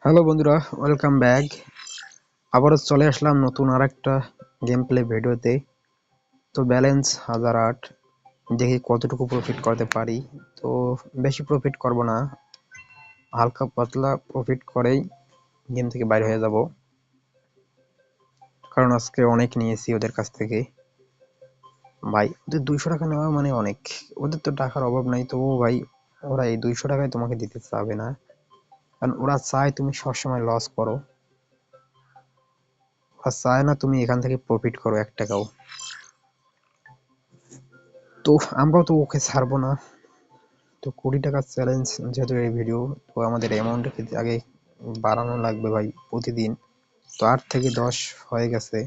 Hello বন্ধুরা, welcome back. আবারও চলে আসলাম নতুন আরেকটা গেম প্লে ভিডিওতে। তো ব্যালেন্স 1008, দেখি কতটুকু প্রফিট করতে পারি। তো বেশি প্রফিট করব না, হালকা পাতলা প্রফিট করেই গেম থেকে বাইরে হয়ে যাব, কারণ আজকে অনেক নিয়েছি ওদের কাছ থেকে। ভাই ওদের 200 টাকা নেওয়া মানে অনেক, ওদের তো টাকার অভাব নাই, তবু ভাই ওরা এই 200 টাকায় তোমাকে দিতে চাবে না, কারণ ওরা চায় তুমি সবসময় লস করো, ওরা চায় না তুমি এখান থেকে প্রফিট করো 1 টাকাও। তো আমরাও তো ওকে ছাড়বো না। তো 20 টাকার চ্যালেঞ্জ যেহেতু এই ভিডিও, তো আমাদের অ্যামাউন্ট আগে বাড়ানো লাগবে ভাই প্রতিদিন। তো 8 থেকে 10 হয়ে গেছে।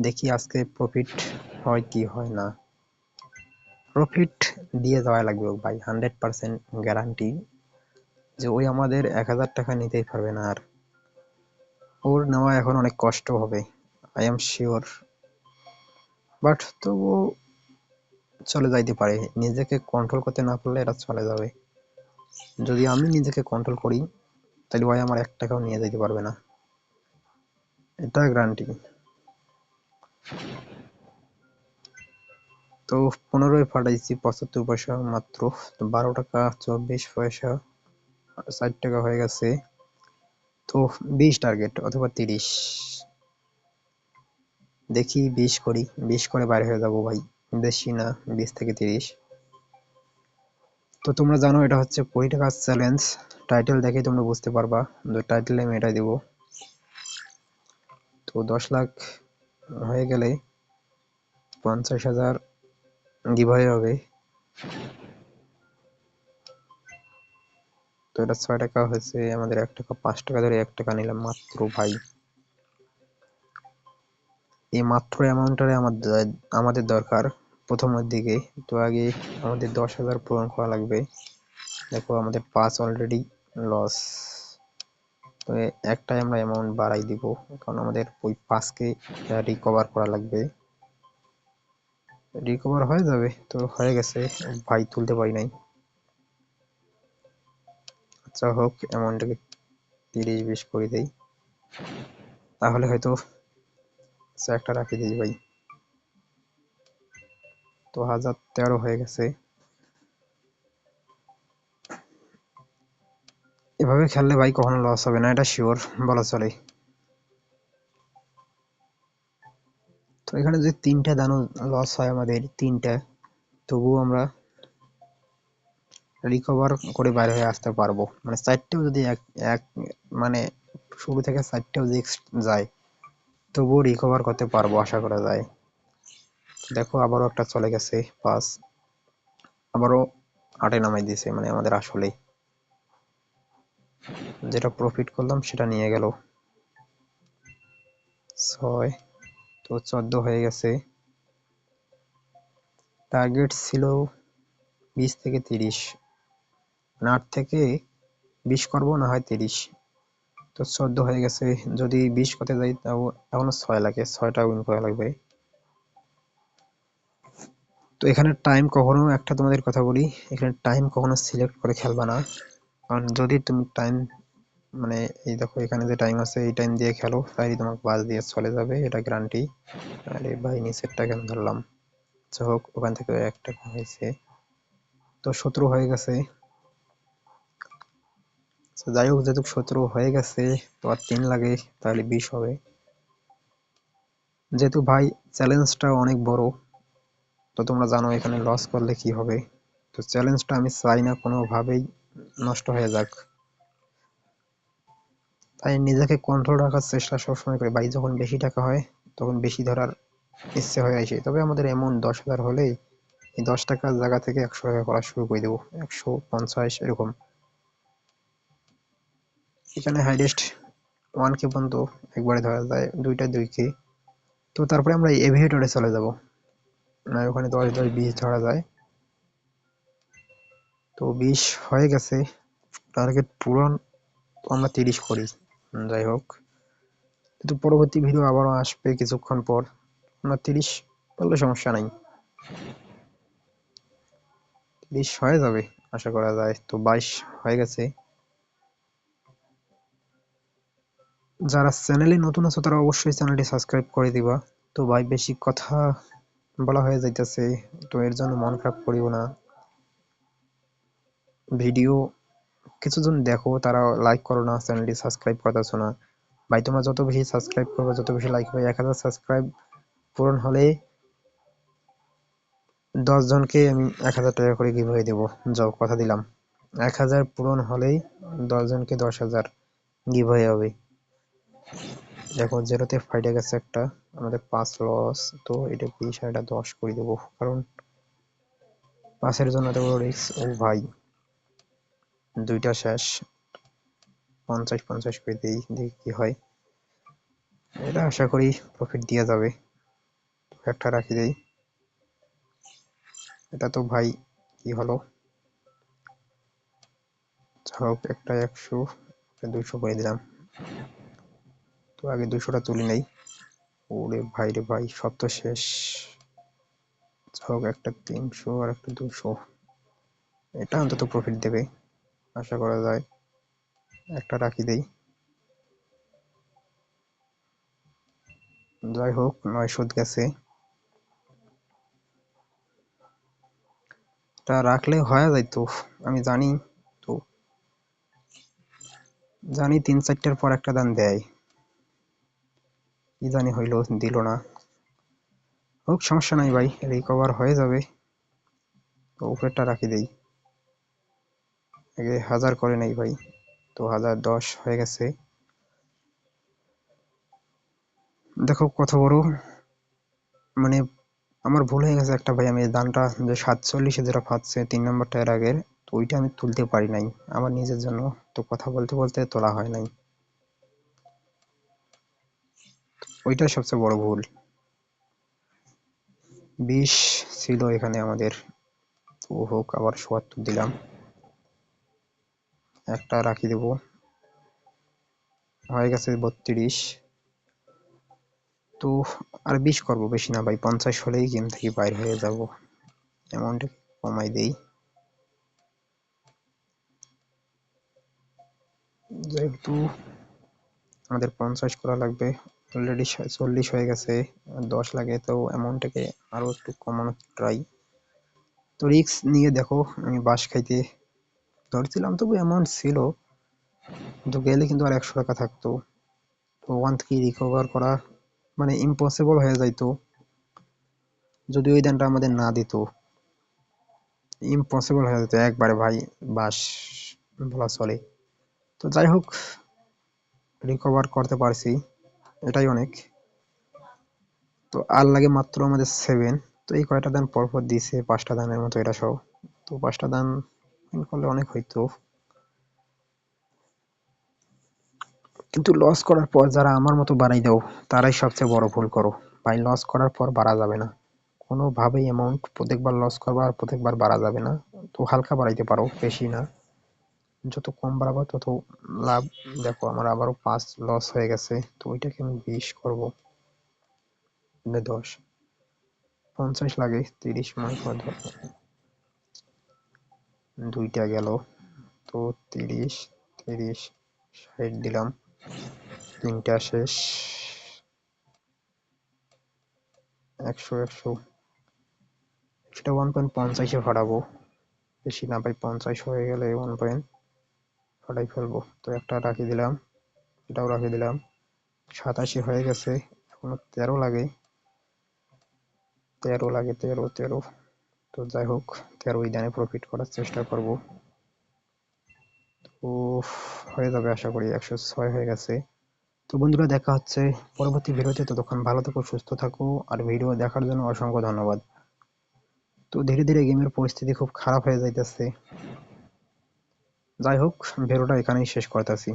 দেখি আজকে প্রফিট হয় কি হয় না। প্রফিট দিয়ে দেওয়া লাগবে ভাই, 100% গ্যারান্টি যে ওই আমাদের 1000 টাকা নিতেই পারবে না, আর ওর নেওয়া এখন অনেক কষ্ট হবে, আই এম শিওর। বাট তবুও চলে যাইতে পারে, নিজেকে কন্ট্রোল করতে না পারলে এটা চলে যাবে। যদি আমি নিজেকে কন্ট্রোল করি তাহলে ভাই আমার 1 টাকাও নিয়ে যেতে পারবে না, এটা গ্যারান্টি। তো 15 ফাটাইছি 75 পয়সা মাত্র। তো 12 টাকা 24 পয়সা, 60 টাকা হয়ে গেছে। তো 20 টার্গেট অথবা 30, দেখি 20 করি, 20 করে বাইরে হয়ে যাবো ভাই, বেশি না, 20 থেকে 30। তো তোমরা জানো এটা হচ্ছে 20 টাকার চ্যালেঞ্জ, টাইটেল দেখে তোমরা বুঝতে পারবা। টাইটেলে আমি এটা দিব। তো 10 লাখ হয়ে গেলে 50,000 গিভওয়ে হবে। তো এটা 6 টাকা হয়েছে আমাদের, 1 টাকা 5 টাকা ধরে 1 টাকা নিলাম মাত্র ভাই। এই মাত্র অ্যামাউন্টটারে আমাদের দরকার প্রথমের দিকে। তো আগে আমাদের 10,000 পূরণ করা লাগবে। দেখো আমাদের 5 অলরেডি লস। তো একটাই আমরা অ্যামাউন্ট বাড়াই দিব, কারণ আমাদের ওই 5কে রিকভার করা লাগবে। রিকভার হয়ে যাবে, তো হয়ে গেছে ভাই, তুলতে পারি নাই। আচ্ছা হোক, অ্যামাউন্টটাকে 30-20 করে দেই, তাহলে হয়তো একটা রাখি দিই ভাই। তো 1013 হয়ে গেছে। এভাবে খেললে ভাই কখনো লস হবে না, এটা শিওর বলা চলে। তো এখানে যে 3টা দানো লস হয় আমাদের, 3টা, তবুও আমরা রিকভার করে বাইরে হয়ে আসতে পারবো। মানে 4টেও যদি এক এক মানে শুরু থেকে 4টেও যদি যায়, তবুও রিকভার করতে পারবো আশা করা যায়। দেখো আবারও একটা চলে গেছে 5, আবারও 8-এ নামাই দিয়েছে, মানে আমাদের আসলেই যেটা প্রফিট করলাম সেটা নিয়ে গেল। 6, তো 14 হয়ে গেছে। টার্গেট ছিল 20 থেকে 30, 8 থেকে 20 করবো, না হয় 30। তো 14 হয়ে গেছে, যদি 20 করতে যাই তাও এখনো 6 লাগে, 6টা উইন করা লাগবে। তো এখানে টাইম কখনো, একটা তোমাদের কথা বলি, এখানে টাইম কখনো সিলেক্ট করে খেলবা না, কারণ যদি তুমি টাইম, মানে এই দেখো এখানে যে টাইম আছে এই টাইম দিয়ে খেলো, তাই তোমাকে বাস দিয়ে চলে যাবে, এটা গ্যারান্টি। আরে ভাই নিচেরটা কেন ধরলাম, আচ্ছা হোক, ওখান থেকে 1 টাকা হয়েছে। তো 17 হয়ে গেছে। যাই হোক, যেহেতু 17 হয়ে গেছে, তো আর 3 লাগে, তাহলে 20 হবে। যেহেতু ভাই চ্যালেঞ্জটা অনেক বড়, তো তোমরা জানো এখানে লস করলে কি হবে। তো চ্যালেঞ্জটা আমি চাই না কোনোভাবেই নষ্ট হয়ে যাক, তাই নিজেকে কন্ট্রোল রাখার চেষ্টা সবসময় করি ভাই। যখন বেশি টাকা হয় তখন বেশি ধরার ইচ্ছে হয়ে আসে, তবে আমাদের এমন 10,000 হলেই এই 10 টাকার জায়গা থেকে 100 টাকা করা শুরু করে দেবো, 150 এরকম। এখানে হাইয়েস্ট 1K পর্যন্ত একবারে ধরা যায়, 2কে। তো তারপরে আমরা এভিয়েটরে চলে যাব, না ওখানে 10-10-20 ধরা যায়। তো 20 হয়ে গেছে, টার্গেট পূরণ। তো আমরা 30 করি। যাই হোক, কিন্তু পরবর্তী ভিডিও আবারও আসবে কিছুক্ষণ পর, আমরা 30 করলে সমস্যা নাই, 30 হয়ে যাবে। আশা করা যায়। তো 22 হয়ে গেছে। যারা চ্যানেলে নতুন আছো তারা অবশ্যই চ্যানেলটি সাবস্ক্রাইব করে দিবা। তো ভাই বেশি কথা বলা হয়ে যাইতেছে, তো এর জন্য মন খারাপ করিও না। ভিডিও কিছুজন দেখো, তারা লাইক করো না, চ্যানেলটি সাবস্ক্রাইব করতেছো না। ভাই তোমরা যত বেশি সাবস্ক্রাইব করবে, যত বেশি লাইক হবে, 1000 সাবস্ক্রাইব পূরণ হলে 10 জনকে আমি 1000 টাকা করে গিভওয়ে দেবো। যাও, কথা দিলাম। 1000 পূরণ হলেই 10 জনকে 10,000 গিভওয়ে হবে। দেখো জেরোতে ফাইটে গেছে একটা, আমাদের 5 লস। তো এটা 20 আর এটা 10 করে দেবো, কারণ 5-এর জন্য এত বড় রিস্ক। ও ভাই, দুইটা শেষ। 50-50 করে দিই, দেখি কি হয়। এটা আশা করি প্রফিট দিয়ে যাবে। একটা রাখি দেই। এটা তো ভাই কি হলো, হোক একটা 100, 200 করে দিলাম। তো আগে 200টা তুলি নেই। ওরে ভাই রে ভাই, সব তো শেষ। হোক একটা 300 আর একটা 200, এটা অন্তত প্রফিট দেবে আশা করা যায়। একটা রাখি দেই। যাই হোক, 900 গেছে। তা রাখলে হয়ে যাইতো, আমি জানি। তো জানি 3-4টার পর একটা দান দেয়, কি জানি হইলো, দিল না। হোক, সমস্যা নাই ভাই, রিকভার হয়ে যাবে। তো উপরেরটা রাখি দেই, আগে 1000 করে নেই ভাই। তো 1010 হয়ে গেছে। দেখো কত বড়, মানে আমার ভুল হয়ে গেছে একটা ভাই। আমি দানটা যে 47-এ যেটা পাচ্ছে 3 নম্বরটা এর আগের, তো ওইটা আমি তুলতে পারি নাই আমার নিজের জন্য। তো কথা বলতে বলতে তোলা হয় নাই, ওইটাই সবচেয়ে বড় ভুল। 20 ছিল এখানে আমাদের। তো হোক, আবার ৭৪ দিলাম। একটা রাখি দেব, হয়ে গেছে 32। তো আর 20 করবো, বেশি না ভাই, 50 হলেই গেম থেকে বাইর হয়ে যাব। অ্যামাউন্টটা কমাই দেই। যেহেতু আমাদের 50 করা লাগবে, অলরেডি 40 হয়ে গেছে, 10 লাগে। তো অ্যামাউন্টটাকে আরো একটু কমানোর ট্রাই। তো রিস্ক নিয়ে দেখো, আমি বাস খাইতে ধরছিলাম, তবু অ্যামাউন্ট ছিল। কিন্তু গেলে কিন্তু আর 100 টাকা থাকতো। তো ওখান থেকে রিকভার করা মানে ইম্পসিবল হয়ে যাইতো যদি ওই দানটা আমাদের না দিত। ইম্পসিবল হয়ে যেত একবারে ভাই, বাস বলা চলে। তো যাই হোক, রিকভার করতে পারছি, এটাই অনেক। তো আর লাগে মাত্র আমাদের 7। তো এই কয়টা দান পরপর দিছে, 5টা দানের মতো এটা সহ। তো 5টা দান করলে অনেক হইতো, কিন্তু লস করার পর যারা আমার মতো বাড়াই দাও, তারাই সবচেয়ে বড় ভুল করো। ভাই লস করার পর বাড়া যাবে না কোনোভাবেই। অ্যামাউন্ট প্রত্যেকবার লস করবা আর প্রত্যেকবার বাড়া যাবে না। তো হালকা বাড়াইতে পারো, বেশি না। যত কম বাড়াবা তত লাভ। দেখো আমার আবারও 5 লস হয়ে গেছে, তো ওইটাকে আমি 20 করবো, 10 50 লাগে, 30 মনে করে ধরো। দুইটা গেল। তো 30, 30, 60 দিলাম। 3টা শেষ। 100, 100, সেটা 1.50-এ ফাটাবো, বেশি না ভাই। 50 হয়ে গেলে 1 পয়েন্ট ফাটাই ফেলবো। তো একটা রাখি দিলাম, এটাও রাখি দিলাম। 87 হয়ে গেছে, এখনো 13 লাগে। 13 লাগে, 13, 13। তো যাই হোক, 13 দানে প্রফিট করার চেষ্টা করব। তো হয়ে যাবে আশা করি। 106 হয়ে গেছে। তো বন্ধুরা, দেখা হচ্ছে পরবর্তী ভিডিওতে। ততক্ষণ ভালো থাকো, সুস্থ থাকো, আর ভিডিও দেখার জন্য অসংখ্য ধন্যবাদ। তো ধীরে ধীরে গেমের পরিস্থিতি খুব খারাপ হয়ে যাইতেছে। যাই হোক, ভিডিওটা এখানেই শেষ করতেছি।